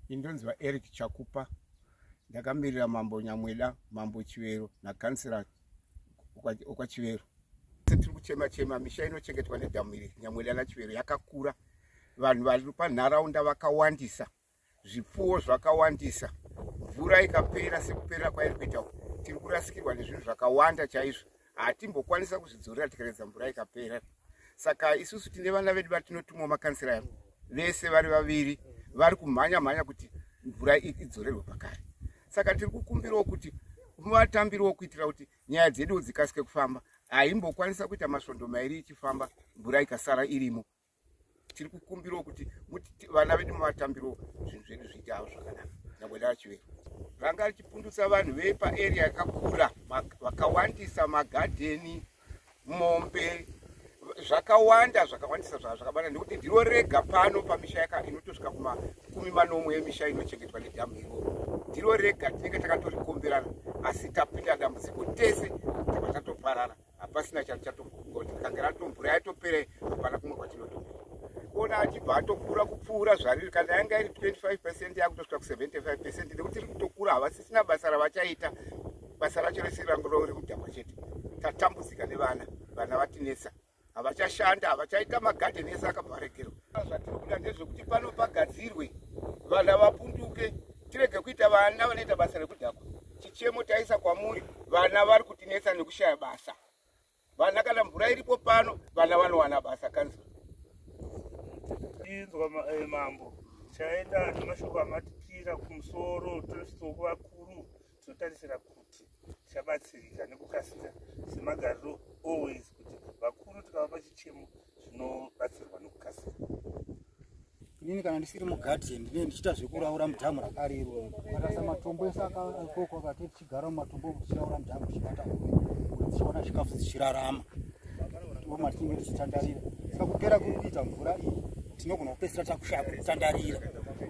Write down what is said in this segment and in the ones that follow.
Indonziva Eric Chakupa, ndakamirira Mambo Nyamweda, Mambo Chivero nakansera kwa Chivero. Tiri kuchema misha inochengetwa nedhamu iri Nyamweda naChivero yakakura. Vanhu vari panharaunda vakawandisa, zvipfuwo zvakawandisa, mvura ikapera sekupera kwairi kuita. Tiri kurasikirwa nezvinhu zvakawanda chaizvo. Hatimbokwanisa kuzvidzorera tikaredza mvura ikapera. Saka isusu tine vana vedu vatinotumwa makansera avo vese vari vaviri vari kumhanya kuti mvura idzorerwe pakare. Saka tiri kukumbirawo kuti muvatambiriwo kuitira kuti nyaya dzedu dzikasike kufamba. Haimbokwanisa kuita masvondo mairi ichifamba mvura ikasara irimo. Tiri kukumbirawo kuti vana vedu muvatambiriwo zvinhu zvedu zviitawo zvakanaka. Nyamweda naChivero ranga richipundutsa vanhu vepa area yakakura vakawandisa magadheni, mombe, zvakawandisa zvakabana nekuti ndiro rega pano pamisha inotosvika kuma 10 yemisha inochengetwa nedhamu iro. Ndiro rega tinenge takatorikomberana, asi tapinda dambudziko tese tibva tatoparara. Hapasina chatombotika kana mvura yatopera hapana kumwe kwatinotopera. Kuona achibva atokura kupfuura zvariri, kana yanga iri 25% yakutosvika ku 75%, nekuti iri kutokura havasisina basa ravachaita. Basa racho rese rangorori kudhamba chete. Tatambudzika nevana vatinesa. Havachashanda, havachaita magadheni ese akabva aregerwa. Zvatiri kuda ndezvekuti pano pagadzirwe, vana vapunduke, tirege kuita vana vanoita basa rekudhakwa. Chichemo taisa kwamuri, vana vari kutinesa nekushaya basa. Vana kana mvura iripo pano, vana vanowana basa kanzura. Inzwa Mambo chaenda nemashoko amatikira kumusoro torisoko vakuru tinotarisira kuti chabatsirika nekukasira semagariro always kuti vakuru tikavapa chichemo zvinobatsirwa nekukasira. Inini kana ndisiri mugadheni ndine ndichita zvekuraura mudhamu rakariro akasa matombo ese akoko akati tichigara mumatombo tichiraura mudhamu tichibata kuti tichiona chikafu tichirarama ndipo matinge tichitandarira. Saka kupera kuri kuita mvura iyi tinogona kupedzisira takushaya kutandarira,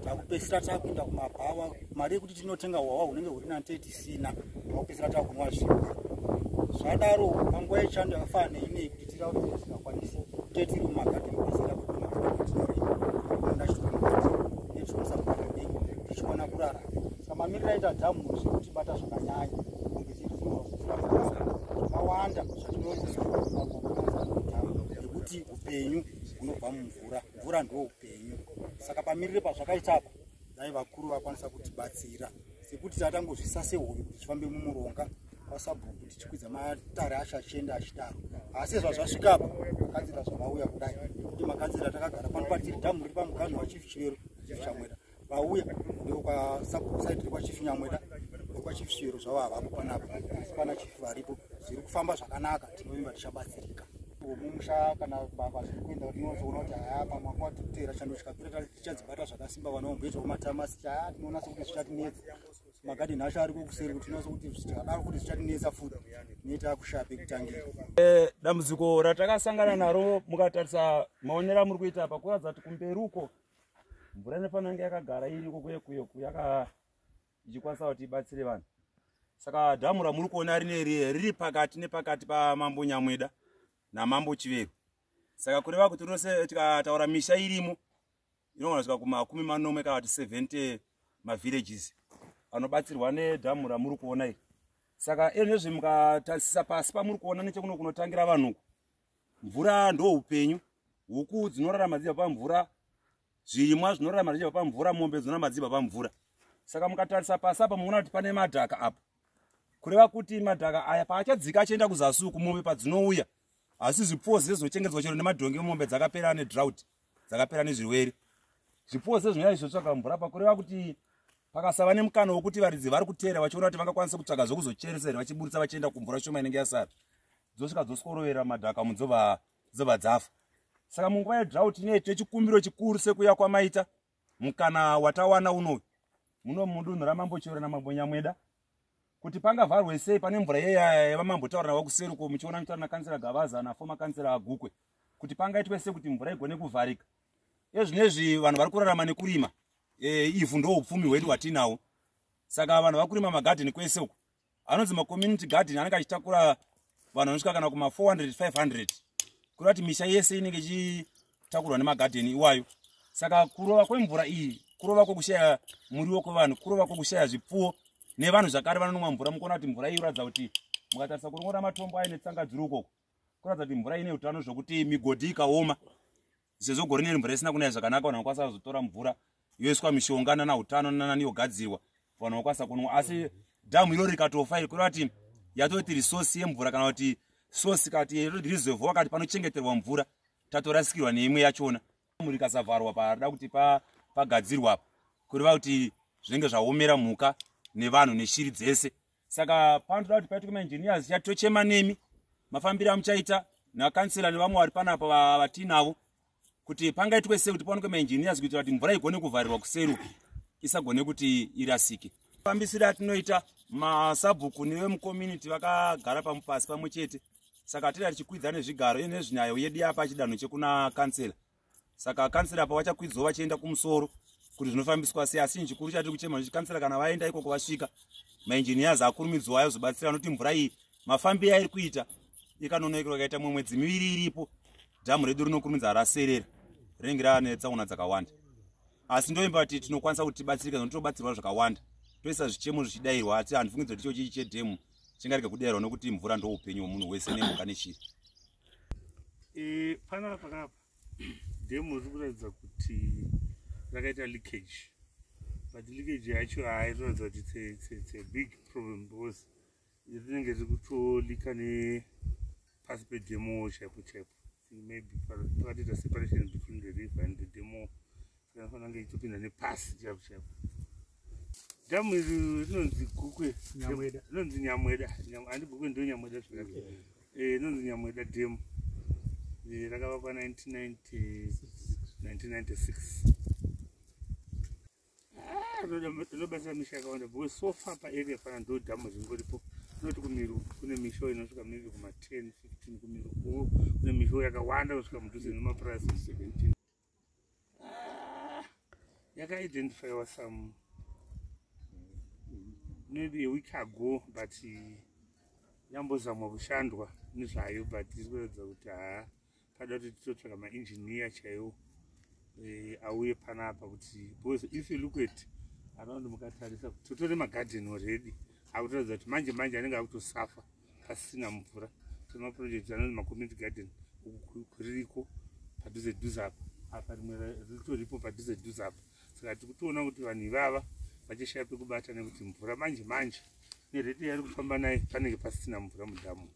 takupedzisira takuenda kumabhawa, mari yekuti tinotenga hwawa hunenge huri nante tisina, takupedzisira takunwa zvinhu. Zvadaro panguva yechando yakafanana neinei kuti tirauri kuti tisingakwanisi tiri mumagadheni kupedzisira kuti mvura tinorenda chitomugati netichionesa kuti tichiona kurara. Saka mamiriro aita dhamu zvinotibata zvakanyanya kunge tiri zvakawanda zvatinoisa dhamu nekuti upenyu hunobva mumvura, mvura ndo upenyu. Saka pamirire pazvakaitapa dai vakuru vakwanisa kutibatsira sekuti tatangozvisa sehoyo kuti tifambe mumuronga pasabhuku tichikwidza matare achienda achidaro. Asi zvazvasvikapo makanzira zvavauya kudai kuti makanzira takagara pano patiri dhamu riri pamuganhu waChief Chivero, Chief Nyamweda vauya ndokwa saidi rekwaChief Nyamweda nekwaChief Chivero zvavo havapo panapa, asi pana chief varipo. Zviri kufamba zvakanaka, tinovimba tichabatsirika. Mumusha kana baba zviri kuenda tinozoona kuti haya pamwaka watikutera chando chikapera tichadzibata zvakasimba vana vomboita matamasi tinoona sekuti zvichatinetsa. Magadheni acho ari kuseri kuti tinoona sekuti tikadaro kuti zvichatinetsa futi noita kushape kutangira. Dambudziko ratakasangana naro mukatarisa maonera muri kuita apa kuratidza kuti kumberi uko mvura inofanira yakagara iriko kuyo ichikwanisa kuti ibatsire vanhu. Saka dhamu ramuri kuona riri pakati nepakati paMambo Nyamweda naMambo Chivero. Saka kureva kuti rose tikataura misha irimo inogona kusvika kuma 10 kana 70 mavillages anobatsirwa nedhamu ramuri kuona iri. Saka nezve mukatarisisa pasi pamuri kuona nechekuno kunotangira vanhu, mvura ndo upenyu. Huku dzinorarama dzibva pamvura, zvirimwa zvinorarama zvichibva pamvura, mombe dzinorarama dzibva pamvura. Saka mukatarisa pasi apa muona kuti pane madhaka apa, kureva kuti madhaka aya paachadzika achienda kuzasi uku mombe padzinouya, asi zvipfuwo zvese zvinochengetedzwa chero nemadhongi mombe dzakapera nedrought, dzakapera nezvirwere. Zvipfuwo zvese zvinoita zvichitsvaga mvura pakureva kuti pakasava nemukana wokuti varidzi vari kuteera vachiona kuti vangakwanisa kutsvaga zvokuzocheresa vachiburitsa vachienda kumvura shoma inenge yasara, dzosvika dzosikorovera madhaka mudzobva dzafa. Saka munguva yedrought inoite chikumbiro chikuru sekuya kwamaita mukana watawana unoyu muno mudunhu raMambo Chivero naMambo Nyamweda kuti pangavharwe sei pane mvura yavamambotaura navo kuseri uko, muchiona mutaura nakansera Gavaza nafoma kansera Gukwe kuti pangaitwe sei kuti mvura igone kuvharika. Ezvinezvi vanhu vari kurarama nekurima, ivhu ndo upfumi hwedu hwatinahwo. Saka vanhu vakurima magadheni kwese uko, anonzi macommunity garden anenge achitakura vanhu vanosvika kana kuma 400-500, kureva kuti misha yese inenge ichitakurwa nemagadheni iwayo. Saka kurova kwemvura iyi kurova kwokushaya muriwo kwevanhu, kurova kwokushaya zvipfuwo nevanhu zvakare vanonwa mvura. Mukuona kuti mvura iyi inoratidza kuti mukatarisa kunongora matombo aine tsangadzi ukoko, kuratidza kuti mvura ine utano zvokuti migodhi ikaoma sezvo gore rine mvura isina kunaya zvakanaka, vanhu vakwanisa kuzotora mvura yoiswa mishonga nanautano nananiyogadzirwa vanhu vakwanisa kunwa. Asi dhamu iro rikatofa kureva kuti yatoti risosi yemvura kana kuti sosi kati reservoir wakati panochengeterwa mvura tatorasikirwa neimwe yachona. Rikasavharwa parada kuti pagadzirwa apa kureva kuti zvinenge zvaomera mhuka nevanhu neshiri dzese. Saka panotoda kuti paitwe maengineers chatochema nemi mafambiro amuchaita nakansela nevamwe vari panapa vatinavo kuti pangaitwe sei kuti paonekwe maengineers kuitira kuti mvura igone kuvharirwa kuseri isagone kuti irasike. Fambisiro atinoita masabhuku nevemucommunity vakagara pasi pamwe chete. Saka tiri tichikwidza nezvigaro nezvinyayo yedu yapa chidanho chekuna kansela. Saka kansela apa vachakwidzawo vachienda kumusoro kuti zvinofambiswa sei. Asi chikuru chatiri kuchema kuti kansela kana vaenda ikoko vasvika maengineers akurumidzwa ayozobatsira noti mvura iyi mafambiro airi kuita ikanonokerwa ikaita mwedzi miviri iripo dhamu redu rinokurumidza raserera rinenge rane tsaona dzakawanda. Asi ndoimba kuti tinokwanisa kuti tibatsirika notobatsirwa zvakawanda toisa zvichemo zvichidayirwa. Ati handifungidza kuti icho chichi chedhemu chingarege kudayirwa nokuti mvura ndoupenyu hwemunhu wese nemhuka neshiri. Panapa dhemu riri kuratidza kuti rakaita leakage, but leakage yacho haitoratidza kuti it's a big problem because rinenge riri kutolika nepasi pedhemu chaipo chaipo. Maybe pakatoita separation between the river and the demo sakafanira kunge ichitopinda nepasi chaipo chaipo. Dhamu iri rinonzi Gukwe, rinonzi Nyamweda, handi Gukwe ndo Nyamweda zvakare. Rinonzi Nyamweda dhemu. Rakavakwa 1996. Rinobatsira misha yakawanda because so far paarea pana ndo dhamu ringoripo. Noti kumiru kune misho inosvika maybe kuma 10 15 kumiru kune misho yakawanda kusvika mudhuze nemapurasi 17. Yaka-identifyiwa some maybe a week ago, but yambozamwa kushandwa nezvayo, but iri kuratidza kuti pada kuti titotsvaga maengineer chaiwo auye panapa kuti because if you look at around mukatarisa kuti totore magarden already akutoratidza kuti manje manje anenge akutosafa pasina mvura. Maproject anonzi macommunity garden kuririko padhuze dhuze apa rimwe ritoripo padhuze dhuze apa. Saka tiri kutoona kuti vanhu ivava vachishaya pekubata nekuti mvura manje manje neredhi yari kufamba naye panenge pasina mvura mudhamu.